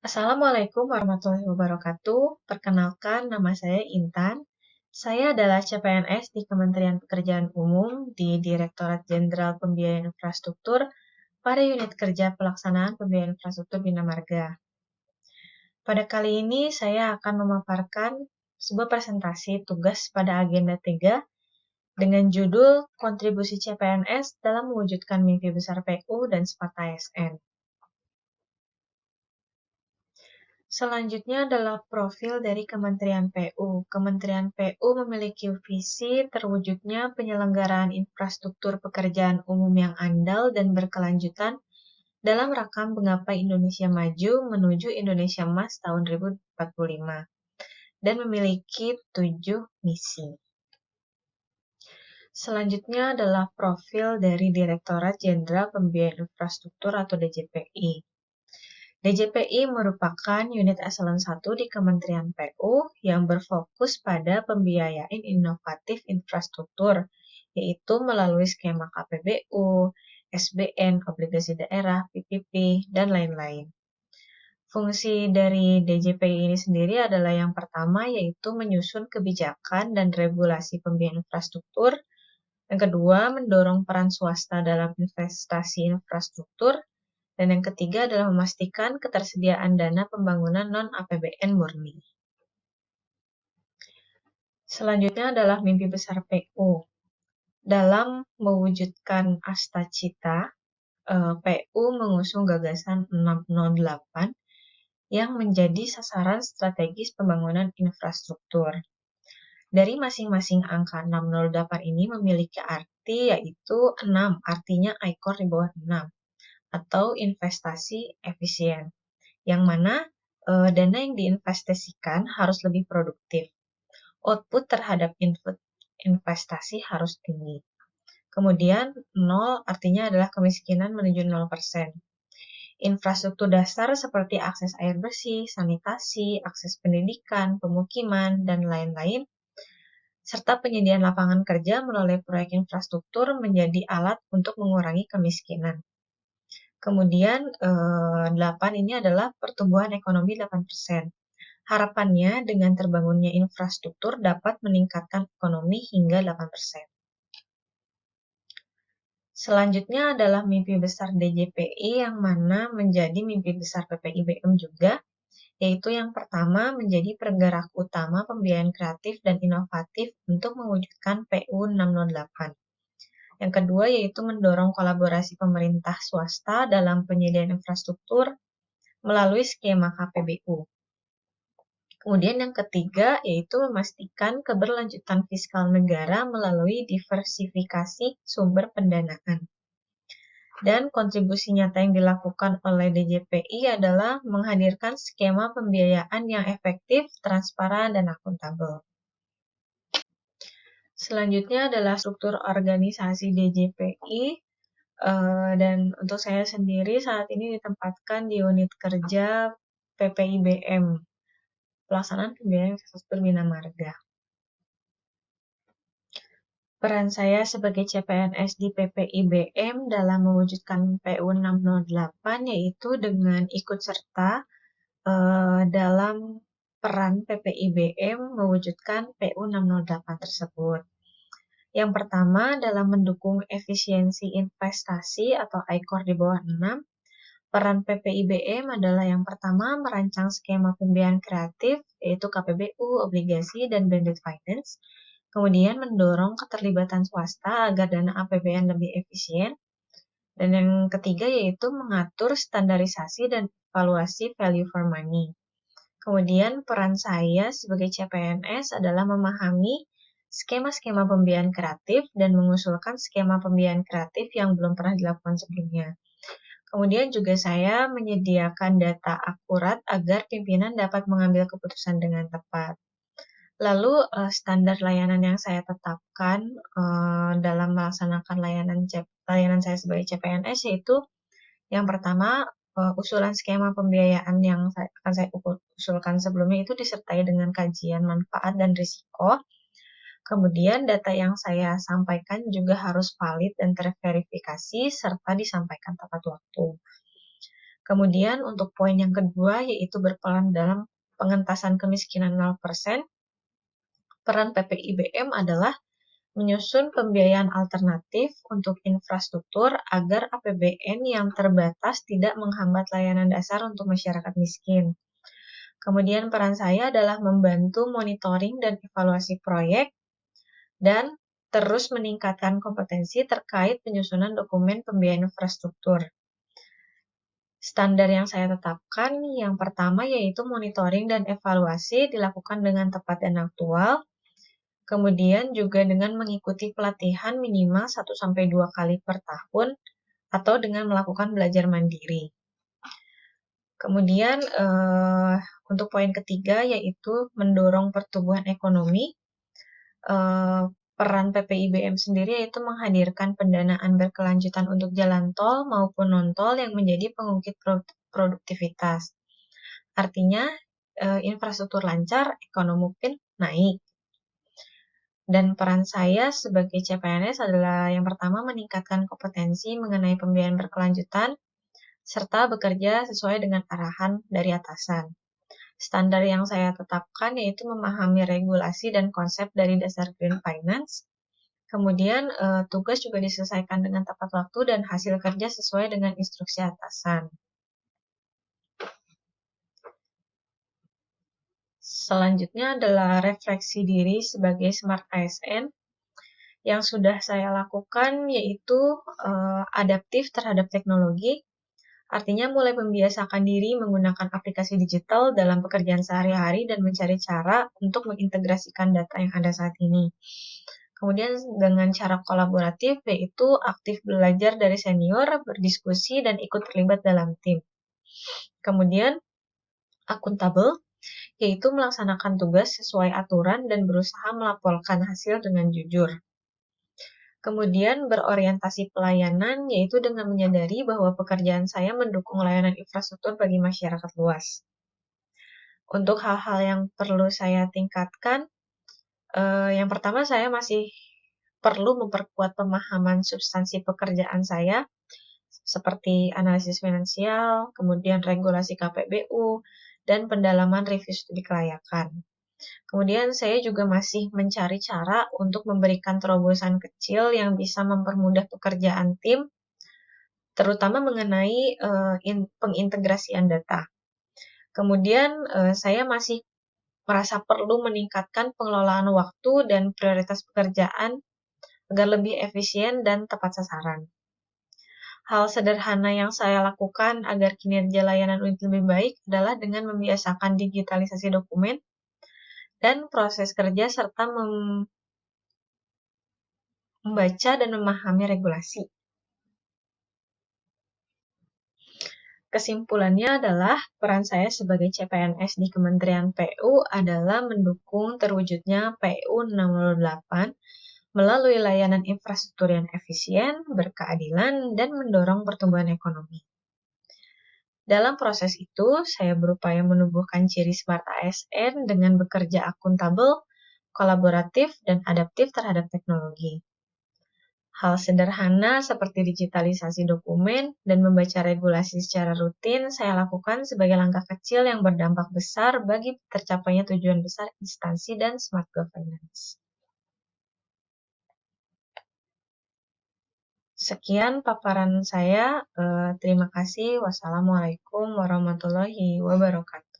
Assalamualaikum warahmatullahi wabarakatuh. Perkenalkan, nama saya Intan. Saya adalah CPNS di Kementerian Pekerjaan Umum di Direktorat Jenderal Pembiayaan Infrastruktur pada unit kerja pelaksanaan pembiayaan infrastruktur Bina Marga. Pada kali ini saya akan memaparkan sebuah presentasi tugas pada agenda 3 dengan judul Kontribusi CPNS dalam mewujudkan mimpi besar PU dan SPAT ASN. Selanjutnya adalah profil dari Kementerian PU. Kementerian PU memiliki visi terwujudnya penyelenggaraan infrastruktur pekerjaan umum yang andal dan berkelanjutan dalam rangka menggapai Indonesia Maju menuju Indonesia Emas tahun 2045 dan memiliki 7 misi. Selanjutnya adalah profil dari Direktorat Jenderal Pembiayaan Infrastruktur atau DJPI. DJPI merupakan unit eselon 1 di Kementerian PU yang berfokus pada pembiayaan inovatif infrastruktur, yaitu melalui skema KPBU, SBN, obligasi daerah, PPP, dan lain-lain. Fungsi dari DJPI ini sendiri adalah yang pertama, yaitu menyusun kebijakan dan regulasi pembiayaan infrastruktur. Yang kedua, mendorong peran swasta dalam investasi infrastruktur. Dan yang ketiga adalah memastikan ketersediaan dana pembangunan non-APBN murni. Selanjutnya adalah mimpi besar PU. Dalam mewujudkan Astacita, PU mengusung gagasan 608 yang menjadi sasaran strategis pembangunan infrastruktur. Dari masing-masing angka 608 ini memiliki arti yaitu 6, artinya ICOR di bawah 6. Atau investasi efisien, yang mana dana yang diinvestasikan harus lebih produktif. Output terhadap input investasi harus tinggi. Kemudian 0 artinya adalah kemiskinan menuju 0%. Infrastruktur dasar seperti akses air bersih, sanitasi, akses pendidikan, pemukiman, dan lain-lain, serta penyediaan lapangan kerja melalui proyek infrastruktur menjadi alat untuk mengurangi kemiskinan. Kemudian 8 ini adalah pertumbuhan ekonomi 8%. Harapannya dengan terbangunnya infrastruktur dapat meningkatkan ekonomi hingga 8%. Selanjutnya adalah mimpi besar DJPI yang mana menjadi mimpi besar PPIBM juga, yaitu yang pertama menjadi penggerak utama pembiayaan kreatif dan inovatif untuk mewujudkan PU 608. Yang kedua yaitu mendorong kolaborasi pemerintah swasta dalam penyediaan infrastruktur melalui skema KPBU. Kemudian yang ketiga yaitu memastikan keberlanjutan fiskal negara melalui diversifikasi sumber pendanaan. Dan kontribusi nyata yang dilakukan oleh DJPI adalah menghadirkan skema pembiayaan yang efektif, transparan, dan akuntabel. Selanjutnya adalah struktur organisasi DJPI. Dan untuk saya sendiri saat ini ditempatkan di unit kerja PPIBM, pelaksanaan pembiayaan infrastruktur Bina Marga. Peran saya sebagai CPNS di PPIBM dalam mewujudkan PU 608 yaitu dengan ikut serta dalam peran PPIBM mewujudkan PU 608 tersebut. Yang pertama dalam mendukung efisiensi investasi atau ICOR di bawah 6, peran PPIBM adalah yang pertama merancang skema pembiayaan kreatif yaitu KPBU, obligasi, dan blended finance. Kemudian mendorong keterlibatan swasta agar dana APBN lebih efisien. Dan yang ketiga yaitu mengatur standarisasi dan evaluasi value for money. Kemudian peran saya sebagai CPNS adalah memahami skema-skema pembiayaan kreatif dan mengusulkan skema pembiayaan kreatif yang belum pernah dilakukan sebelumnya. Kemudian juga saya menyediakan data akurat agar pimpinan dapat mengambil keputusan dengan tepat. Lalu standar layanan yang saya tetapkan dalam melaksanakan layanan saya sebagai CPNS yaitu yang pertama usulan skema pembiayaan yang akan saya usulkan sebelumnya itu disertai dengan kajian manfaat dan risiko. Kemudian data yang saya sampaikan juga harus valid dan terverifikasi serta disampaikan tepat waktu. Kemudian untuk poin yang kedua yaitu berperan dalam pengentasan kemiskinan 0%, peran PPIBM adalah menyusun pembiayaan alternatif untuk infrastruktur agar APBN yang terbatas tidak menghambat layanan dasar untuk masyarakat miskin. Kemudian peran saya adalah membantu monitoring dan evaluasi proyek dan terus meningkatkan kompetensi terkait penyusunan dokumen pembiayaan infrastruktur. Standar yang saya tetapkan yang pertama yaitu monitoring dan evaluasi dilakukan dengan tepat dan aktual. Kemudian juga dengan mengikuti pelatihan minimal 1-2 kali per tahun atau dengan melakukan belajar mandiri. Kemudian untuk poin ketiga yaitu mendorong pertumbuhan ekonomi. Peran PPIBM sendiri yaitu menghadirkan pendanaan berkelanjutan untuk jalan tol maupun non-tol yang menjadi pengungkit produktivitas. Artinya infrastruktur lancar, ekonomi pun naik. Dan peran saya sebagai CPNS adalah yang pertama meningkatkan kompetensi mengenai pembiayaan berkelanjutan, serta bekerja sesuai dengan arahan dari atasan. Standar yang saya tetapkan yaitu memahami regulasi dan konsep dari dasar Green Finance. Kemudian tugas juga diselesaikan dengan tepat waktu dan hasil kerja sesuai dengan instruksi atasan. Selanjutnya adalah refleksi diri sebagai Smart ASN. Yang sudah saya lakukan yaitu adaptif terhadap teknologi, artinya mulai membiasakan diri menggunakan aplikasi digital dalam pekerjaan sehari-hari dan mencari cara untuk mengintegrasikan data yang ada saat ini. Kemudian dengan cara kolaboratif yaitu aktif belajar dari senior, berdiskusi, dan ikut terlibat dalam tim. Kemudian akuntabel, yaitu melaksanakan tugas sesuai aturan dan berusaha melaporkan hasil dengan jujur. Kemudian berorientasi pelayanan, yaitu dengan menyadari bahwa pekerjaan saya mendukung layanan infrastruktur bagi masyarakat luas. Untuk hal-hal yang perlu saya tingkatkan, yang pertama saya masih perlu memperkuat pemahaman substansi pekerjaan saya, seperti analisis finansial, kemudian regulasi KPBU, dan pendalaman review studi kelayakan. Kemudian saya juga masih mencari cara untuk memberikan terobosan kecil yang bisa mempermudah pekerjaan tim, terutama mengenai pengintegrasian data. Kemudian saya masih merasa perlu meningkatkan pengelolaan waktu dan prioritas pekerjaan agar lebih efisien dan tepat sasaran. Hal sederhana yang saya lakukan agar kinerja layanan unit lebih baik adalah dengan membiasakan digitalisasi dokumen dan proses kerja serta membaca dan memahami regulasi. Kesimpulannya adalah peran saya sebagai CPNS di Kementerian PU adalah mendukung terwujudnya PU 608 melalui layanan infrastruktur yang efisien, berkeadilan, dan mendorong pertumbuhan ekonomi. Dalam proses itu, saya berupaya menumbuhkan ciri Smart ASN dengan bekerja akuntabel, kolaboratif, dan adaptif terhadap teknologi. Hal sederhana seperti digitalisasi dokumen dan membaca regulasi secara rutin saya lakukan sebagai langkah kecil yang berdampak besar bagi tercapainya tujuan besar instansi dan smart governance. Sekian paparan saya. Terima kasih. Wassalamualaikum warahmatullahi wabarakatuh.